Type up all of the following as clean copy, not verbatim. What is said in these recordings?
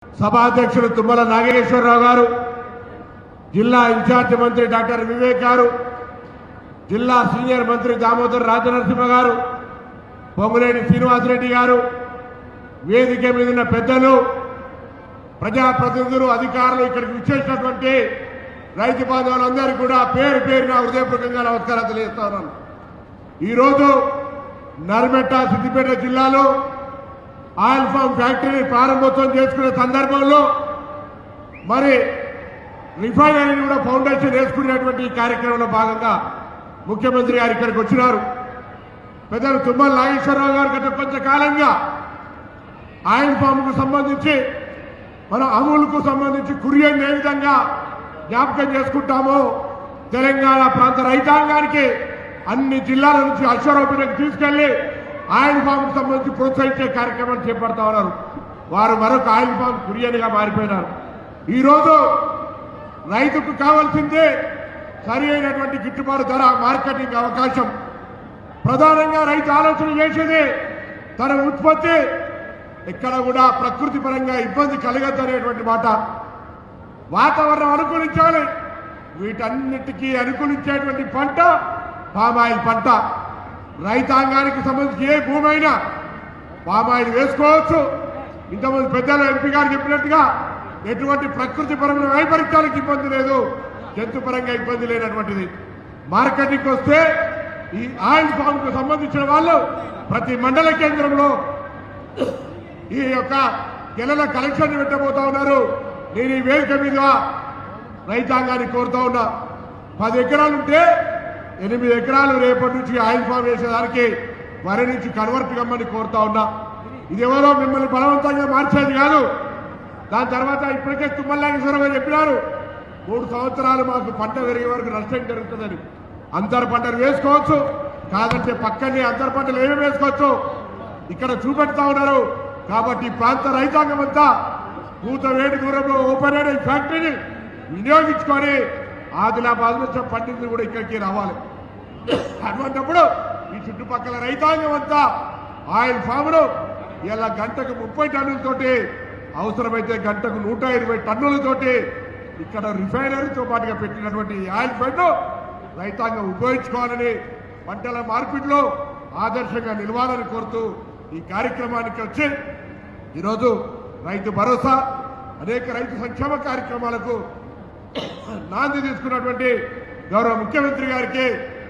సభాధ్యక్షులు తుమ్మల నాగేశ్వరరావు గారు, జిల్లా ఇన్ఛార్జి మంత్రి డాక్టర్ వివేక్ గారు, జిల్లా సీనియర్ మంత్రి దామోదర్ రాజనరసింహ గారు, పొంగులేటి శ్రీనివాసరెడ్డి గారు, వేదిక మీద ఉన్న పెద్దలు, ప్రజాప్రతినిధులు, అధికారులు, ఇక్కడికి విచ్చేసినటువంటి రైతు బాంధవులందరికీ కూడా పేరు పేరున హృదయపూర్వకంగా నమస్కారాలు తెలియజేస్తా ఉన్నాను. ఈరోజు నర్మెట్ట సిద్దిపేట జిల్లాలో ఆయిల్ ఫామ్ ఫ్యాక్టరీని ప్రారంభోత్సవం చేసుకునే సందర్భంలో మరి రిఫైనరీని కూడా ఫౌండేషన్ వేసుకునేటువంటి ఈ కార్యక్రమంలో భాగంగా ముఖ్యమంత్రి గారు ఇక్కడికి వచ్చినారు. పెద్దలు తుమ్మల నాగేశ్వరరావు గారు గత కొంతకాలంగా ఆయిల్ ఫామ్కు సంబంధించి మన అమూల్కు సంబంధించి కురియన్ ఏ విధంగా జ్ఞాపకం చేసుకుంటామో తెలంగాణ ప్రాంత రైతాంగానికి అన్ని జిల్లాల నుంచి అశ్వరూపణకు తీసుకెళ్లి ఆయిల్ ఫామ్కు సంబంధించి ప్రోత్సహించే కార్యక్రమాలు చేపడతా ఉన్నారు. వారు మరొక ఆయిల్ ఫామ్ కురియన్గా మారిపోయినారు. ఈరోజు రైతుకు కావాల్సిందే సరి అయినటువంటి గిట్టుబాటు ధర, మార్కెటింగ్ అవకాశం. ప్రధానంగా రైతు ఆలోచన చేసేది తన ఉత్పత్తి ఎక్కడ కూడా ప్రకృతి పరంగా ఇబ్బంది కలగద్దనేటువంటి మాట. వాతావరణం అనుకూలించాలి. వీటన్నిటికీ అనుకూలించేటువంటి పంట పామాయిల్ పంట. రైతాంగానికి సంబంధించి ఏ భూమి అయినా పామాయిల్ వేసుకోవచ్చు. ఇంతమంది పెద్దలు ఎంపీ గారు చెప్పినట్టుగా ఎటువంటి ప్రకృతి పరమైన వైపరీత్యాలకు ఇబ్బంది లేదు, జంతు పరంగా ఇబ్బంది లేనటువంటిది. మార్కెటింగ్ వస్తే ఈ ఆయిల్ ఫామ్ కు సంబంధించిన వాళ్ళు ప్రతి మండల కేంద్రంలో ఈ యొక్క గెలల కలెక్షన్ పెట్టబోతా ఉన్నారు. నేను ఈ వేదిక మీద రైతాంగాన్ని కోరుతా ఉన్నా, 10 ఎకరాలుంటే 8 ఎకరాలు రేపటి నుంచి ఆయిల్ ఫామ్ వేసేదానికి వరి నుంచి కన్వర్ట్ కమ్మని కోరుతా ఉన్నా. ఇది ఎవరో మిమ్మల్ని బలవంతంగా మార్చేది కాదు. దాని తర్వాత ఇప్పటికే తుమ్మల నాగేశ్వరరావు చెప్పినారు, 3 సంవత్సరాలు మాకు పంట పెరిగే వరకు నష్టం జరుగుతుందని. అంతర పంటలు వేసుకోవచ్చు, కాదంటే పక్కనే అంతర పంటలు ఏమేమి వేసుకోవచ్చు ఇక్కడ చూపెడతా ఉన్నారు. కాబట్టి ప్రాంత రైతాంగం అంతా పూత వేడి దూరంలో ఓపెన్ అయిన ఈ ఫ్యాక్టరీని వినియోగించుకొని ఆదిలాబాద్ నుంచి పండింది కూడా ఇక్కడికి రావాలి. అటువంటిప్పుడు ఈ చుట్టుపక్కల రైతాంగం అంతా ఆయిల్ ఫామ్ను ఇలా గంటకు 30 టన్నులతోటి, అవసరమైతే గంటకు 120 టన్నులతోటి ఇక్కడ రిఫైనరీతో పాటుగా పెట్టినటువంటి ఆయిల్ ఫండ్ రైతాంగం ఉపయోగించుకోవాలని, పంటల మార్పిడిలో ఆదర్శంగా నిలవాలని కోరుతూ ఈ కార్యక్రమానికి వచ్చి ఈరోజు రైతు భరోసా, అనేక రైతు సంక్షేమ కార్యక్రమాలకు నాంది తీసుకున్నటువంటి గౌరవ ముఖ్యమంత్రి గారికి,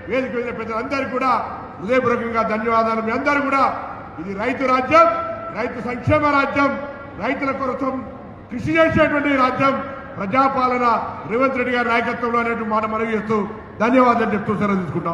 వేదిక మీద పెద్దలందరికీ కూడా హృదయపూర్వకంగా ధన్యవాదాలు. మీ అందరూ కూడా ఇది రైతు రాజ్యం, రైతు సంక్షేమ రాజ్యం, రైతుల కోసం కృషి చేసేటువంటి రాజ్యం, ప్రజాపాలన రేవంత్ రెడ్డి గారి నాయకత్వంలో అనేటువంటి మాట మనవి చేస్తూ ధన్యవాదాలు చెప్తూ సెలవు తీసుకుంటాం.